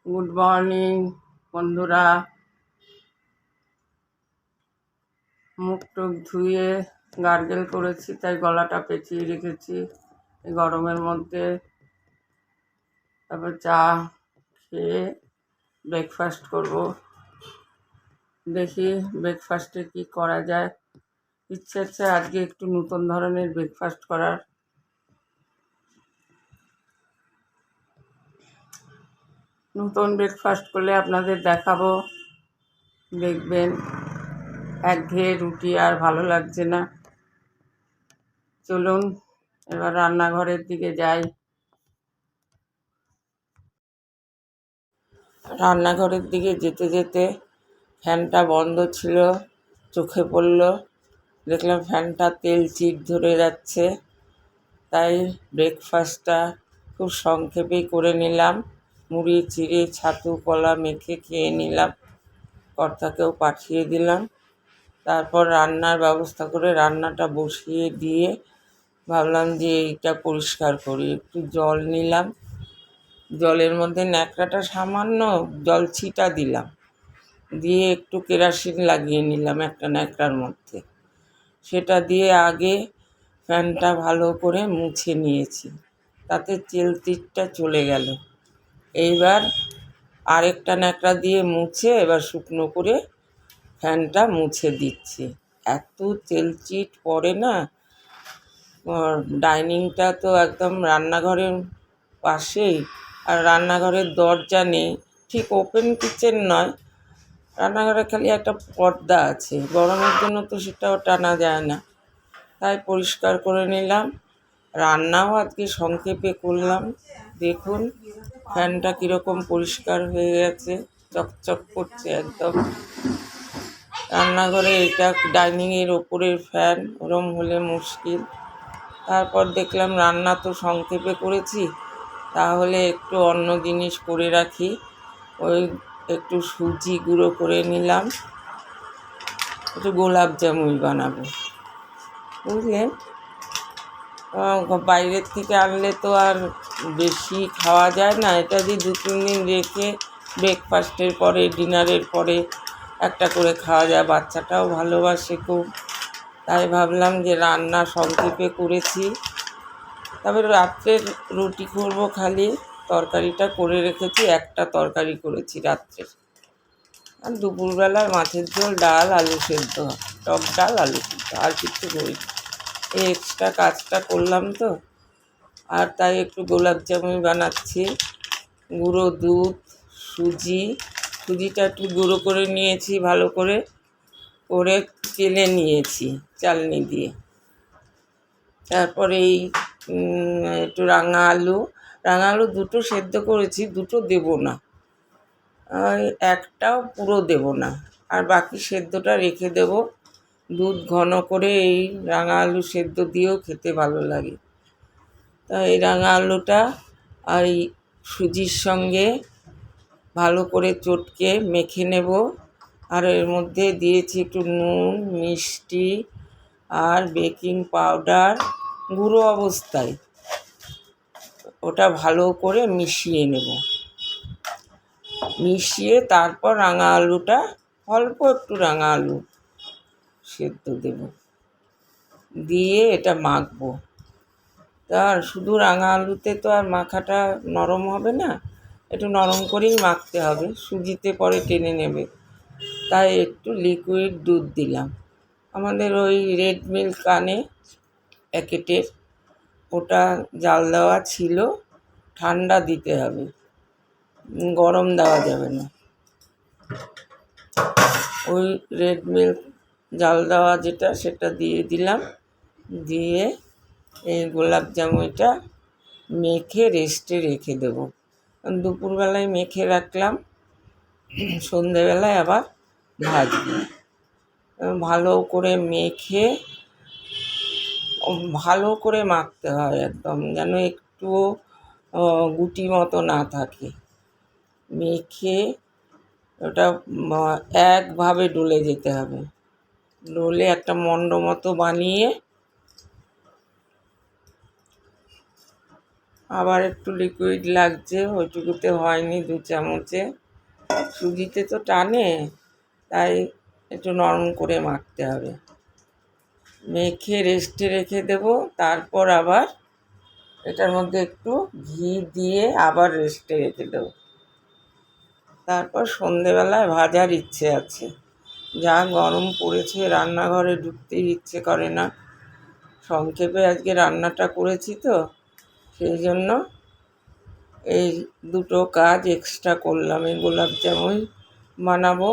Good morning বন্ধুরা। মুখ টুক ধুয়ে গার্গেল করেছি, তাই গলাটা পেঁচিয়ে রেখেছি এই গরমের মধ্যে। তারপর চা খেয়ে ব্রেকফাস্ট করব। দেখি ব্রেকফাস্টে কি করা যায়। ইচ্ছে আছে আজকে একটু নতুন ধরনের ব্রেকফাস্ট করার। নতুন ব্রেকফাস্ট করলে আপনাদের দেখাবো, দেখবেন। একঘেয়ে রুটি আর ভালো লাগছে না। চলুন এবার রান্নাঘরের দিকে যাই। রান্নাঘরের দিকে যেতে যেতে ফ্যানটা বন্ধ ছিল, চোখে পড়ল, দেখলাম ফ্যানটা তেল চিট ধরে যাচ্ছে। তাই ব্রেকফাস্টটা খুব সংক্ষেপেই করে নিলাম। মুড়ি চিড়ে ছাতু কলা মেখে খেয়ে নিলাম, কর্তাকেও পাঠিয়ে দিলাম। তারপর রান্নার ব্যবস্থা করে রান্নাটা বসিয়ে দিয়ে ভাবলাম যে এইটা পরিষ্কার করি। একটু জল নিলাম, জলের মধ্যে ন্যাকড়াটা সামান্য জল ছিটা দিলাম, দিয়ে একটু কেরোসিন লাগিয়ে নিলাম একটা ন্যাকড়ার মধ্যে। সেটা দিয়ে আগে ফ্যানটা ভালো করে মুছে নিয়েছি, তাতে তেলটিটটা চলে গেল। এইবার আরেকটা ন্যাকড়া দিয়ে মুছে এবার শুকনো করে ফ্যানটা মুছে দিচ্ছি। এত তেলচিট পড়ে না। ডাইনিংটা তো একদম রান্নাঘরের পাশেই, আর রান্নাঘরের দরজা নেই, ঠিক ওপেন কিচেন নয়। রান্নাঘরে খালি একটা পর্দা আছে, গরমের জন্য তো সেটাও টানা যায় না। তাই পরিষ্কার করে নিলাম। রান্নাও আজকে সংক্ষেপে করলাম। দেখুন ফ্যানটা কীরকম পরিষ্কার হয়ে গেছে, চকচক করছে একদম। রান্নাঘরে এটা ডাইনিংয়ের ওপরের ফ্যান, ওরম হলে মুশকিল। তারপর দেখলাম রান্না তো সংক্ষেপে করেছি, তাহলে একটু অন্য জিনিস করে রাখি। ওই একটু সুজি গুঁড়ো করে নিলাম, একটু গোলাপ জামুন বানাবো, বুঝলেন। বাইরের থেকে আনলে তো আর বেশি খাওয়া যায় না। এটা দিয়ে 2-3 দিন রেখে ব্রেকফাস্টের পরে ডিনারের পরে একটা করে খাওয়া যায়। বাচ্চাটাও ভালোবাসে খুব। তাই ভাবলাম যে রান্না সংক্ষেপে করেছি। তবে রাত্রের রুটি করবো খালি, তরকারিটা করে রেখেছি। একটা তরকারি করেছি রাত্রের। আর দুপুরবেলার মাছের ঝোল, ডাল, আলু সেদ্ধ, টক ডাল আলু সেদ্ধ, আর কিছু করি। এই এক্সট্রা কাজটা করলাম তো। আর তাই একটু গোলাপ জামুন বানাচ্ছি। গুঁড়ো দুধ, সুজিটা একটু গুঁড়ো করে নিয়েছি, ভালো করে করে তেলে নিয়েছি চালনি দিয়ে। তারপরে এই একটু রাঙা আলু দুটো সেদ্ধ করেছি, দুটো দেবো না, একটাও পুরো দেব না, আর বাকি সেদ্ধটা রেখে দেব। দুধ ঘন করে এই রাঙা আলু সেদ্ধ দিয়েও খেতে ভালো লাগে। তা এই রাঙা আলুটা আর এই সুজির সঙ্গে ভালো করে চটকে মেখে নেব। আর এর মধ্যে দিয়েছি একটু নুন, মিষ্টি আর বেকিং পাউডার গুঁড়ো অবস্থায়। ওটা ভালো করে মিশিয়ে নেব। মিশিয়ে তারপর রাঙা আলুটা, অল্প একটু রাঙা আলু সেদ্ধ দেব, দিয়ে এটা মাখবো। তার শুধু রাঙা আলুতে তো আর মাখাটা নরম হবে না, একটু নরম করেই মাখতে হবে, সুজিতে পরে টেনে নেবে। তাই একটু লিকুইড দুধ দিলাম। আমাদের ওই রেড মিল্ক আনে প্যাকেটের, ওটা জাল দেওয়া ছিল। ঠান্ডা দিতে হবে, গরম দেওয়া যাবে না। ওই রেড মিল্ক জাল দেওয়া যেটা, সেটা দিয়ে দিলাম। দিয়ে এই গোলাপ জামুনটা মেখে রেস্টে রেখে দেবো। দুপুরবেলায় মেখে রাখলাম, সন্ধেবেলায় আবার ভাজবো। ভালো করে মেখে, ভালো করে মাখতে হয় একদম, যেন একটুও গুটি মতো না থাকে। মেখে ওটা একভাবে ডলে যেতে হবে। ডলে একটা মণ্ড মতো বানিয়ে আবার একটু লিকুইড লাগছে, ওইটুকুতে হয়নি 2 চামচে। সুজিতে তো টানে, তাই একটু নরম করে মাখতে হবে। মেখে রেস্টে রেখে দেব, তারপর আবার এটার মধ্যে একটু ঘি দিয়ে আবার রেস্টে রেখে দেবো। তারপর সন্ধেবেলায় ভাজার ইচ্ছে আছে। যা গরম পড়েছে, রান্নাঘরে ঢুকতেই ইচ্ছে করে না। সংক্ষেপে আজকে রান্নাটা করেছি তো, সেই জন্য এই 2টো কাজ এক্সট্রা করলাম। এই গোলাপ জামুন বানাবো,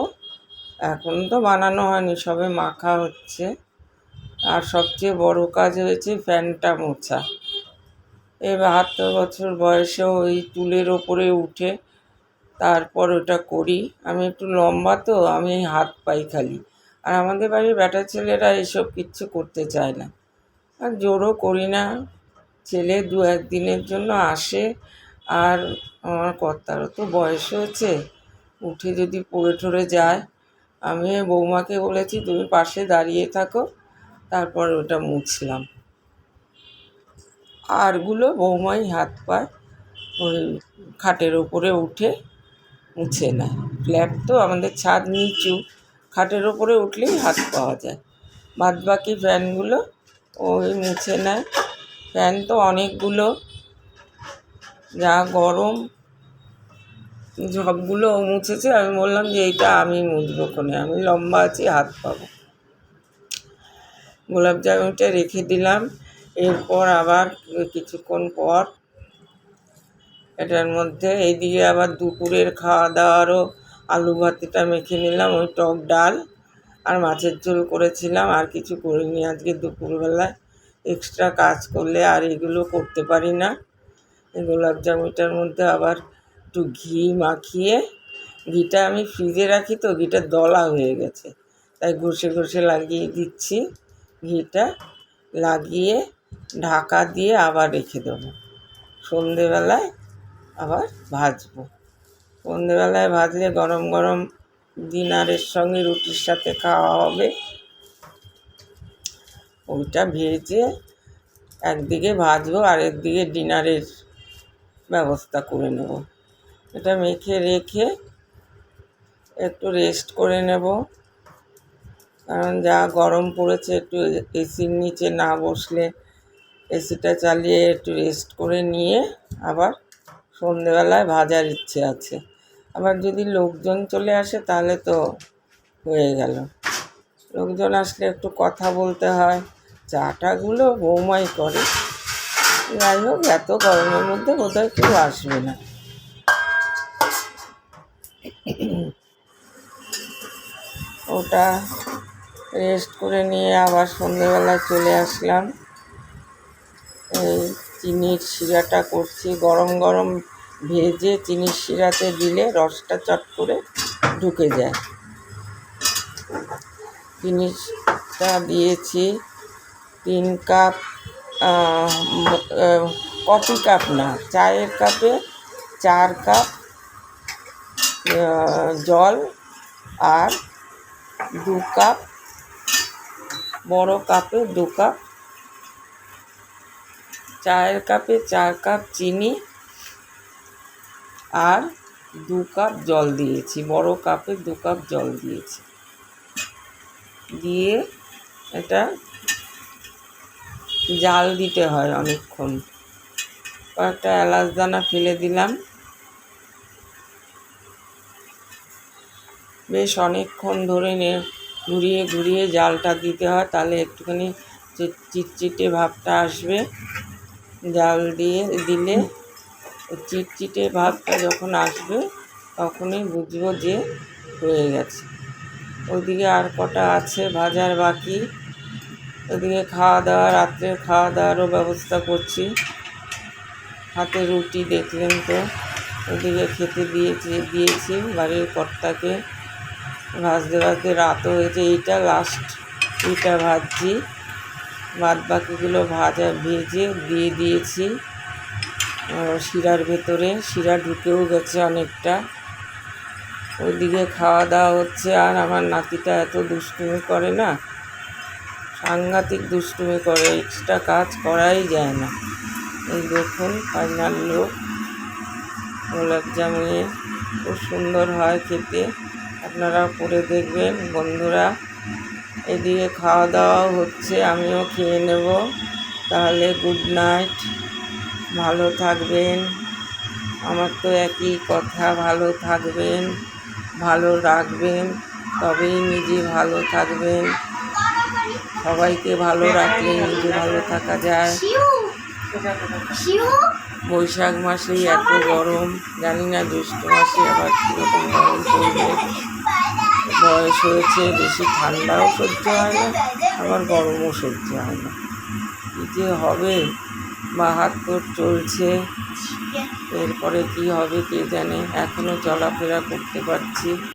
এখন তো বানানো হয়নি, সবে মাখা হচ্ছে। আর সবচেয়ে বড় কাজ হয়েছে ফ্যানটা মোছা। এই 72 বছর বয়সেও ওই টুলের ওপরে উঠে তারপর ওটা করি। আমি একটু লম্বা তো, আমি হাত পাই খালি। আর আমাদের বাড়ির বেটা ছেলেরা এসব কিচ্ছু করতে চায় না, আর জোরও করি না। ছেলে 2-1 দিনের জন্য আসে, আর আমার কর্তারও তো বয়স হয়েছে, উঠে যদি পড়ে টরে যায়। আমি বৌমাকে বলেছি তুমি পাশে দাঁড়িয়ে থাকো, তারপর ওটা মুছলাম। আরগুলো বৌমাই হাত পায়, ওই খাটের ওপরে উঠে মুছে নেয়। ফ্ল্যাট তো, আমাদের ছাদ নিচু, খাটের ওপরে উঠলেই হাত পাওয়া যায়। বাদবাকি ফ্যানগুলো ওই মুছে নেয়। ফ্যান তো অনেকগুলো, যা গরম, সবগুলো ও মুছেছে। আমি বললাম যে এইটা আমি মুছবো, কোনে আমি লম্বা আছি, হাত পাবো। গোলাপ জামুনটা রেখে দিলাম। এরপর আবার কিছুক্ষণ পর এটার মধ্যে এইদিকে আবার দুপুরের খাওয়া দাওয়ারও আলু ভাতিটা মেখে নিলাম। ওই টক ডাল আর মাছের ঝোল করেছিলাম, আর কিছু করিনি আজকে দুপুরবেলায়। এক্সট্রা কাজ করলে আর এগুলো করতে পারি না। এই গোলাপ জামুনটার মধ্যে আবার একটু ঘি মাখিয়ে, ঘিটা আমি ফ্রিজে রাখি তো, ঘিটা দলা হয়ে গেছে, তাই ঘষে ঘষে লাগিয়ে দিচ্ছি। ঘিটা লাগিয়ে ঢাকা দিয়ে আবার রেখে দেবো। সন্ধেবেলায় আবার ভাজবো। সন্ধেবেলায় ভাজলে গরম গরম ডিনারের সঙ্গে রুটির সাথে খাওয়া হবে। ওইটা ভেজে একদিকে ভাজবো, আর একদিকে ডিনারের ব্যবস্থা করে নেব। এটা মেখে রেখে একটু রেস্ট করে নেব, কারণ যা গরম পড়েছে। একটু এসির নিচে না বসলে, এসিটা চালিয়ে একটু রেস্ট করে নিয়ে আবার সন্ধেবেলায় ভাজার ইচ্ছে আছে। আবার যদি লোকজন চলে আসে তাহলে তো হয়ে গেল। লোকজন আসলে একটু কথা বলতে হয়। চাটাগুলো বৌমাই করে। যাই হোক, এত গরমের মধ্যে বোধহয় কেউ আসবে না। ওটা রেস্ট করে নিয়ে আবার সন্ধেবেলায় চলে আসলাম। এই চিনির শিরাটা করছি, গরম গরম ভেজে চিনির শিরাতে দিলে রসটা চট করে ঢুকে যায়। চিনিটা দিয়েছি 3 কাপ, কফি কাপ না, চায়ের কাপে 4 কাপ জল, আর 2 কাপ, বড় কাপে 2 কাপ, চায়ের কাপে 4 কাপ চিনি, আর 2 কাপ জল দিয়েছি। বড় কাপে 2 কাপ জল দিয়েছি। দিয়ে এটা জাল দিতে হয় অনেকক্ষণ। কয়েকটা এলাচ দানা ফেলে দিলাম। বেশ অনেকক্ষণ ধরে ঘুরিয়ে ঘুরিয়ে জালটা দিতে হয়, তাহলে একটুখানি চিটচিটে ভাবটা আসবে। জাল দিয়ে দিলে চিটচিটে ভাবটা যখন আসবে, তখনই বুঝবো যে হয়ে গেছে। ওইদিকে আর কটা আছে ভাজার বাকি। ওইদিকে খাওয়া দাওয়া, রাত্রের খাওয়া দাওয়ারও ব্যবস্থা করছি। হাতে রুটি দেখলেন তো, ওদিকে খেতে দিয়েছি বাড়ির কর্তাকে। ভাজতে ভাজতে রাতও হয়েছে। এইটা লাস্ট, এইটা ভাজছি। বাদ বাকিগুলো ভেজে দিয়ে দিয়েছি শিরার ভেতরে। শিরা ঢুকেও গেছে অনেকটা। ওইদিকে খাওয়া দাওয়া হচ্ছে। আর আমার নাতিটা এত দুষ্টুমি করে না, সাংঘাতিক দুষ্টুমি করে, এক্সট্রা কাজ করাই যায় না। এই দেখুন ফাইনাল লুক গোলাপ জামুনের। খুব সুন্দর হয় খেতে, আপনারা করে দেখবেন বন্ধুরা। এদিকে খাওয়া দাওয়াও হচ্ছে, আমিও খেয়ে নেব। তাহলে গুড নাইট, ভালো থাকবেন। আমার তো একই কথা, ভালো থাকবেন, ভালো রাখবেন, তবেই নিজে ভালো থাকবেন। সবাইকে ভালো রাখলে নিজে ভালো থাকা যায়। বৈশাখ মাসেই এত গরম, জানি না জ্যৈষ্ঠ মাসে আবার কীরকম গরম পড়বে। বয়স হয়েছে, বেশি ঠান্ডাও সহ্য হয় না, আবার গরমও সহ্য হয় না। কী যে হবে, ৭২ চলছে, এরপরে কি হবে কে জানে। এখনও চলাফেরা করতে পারছি।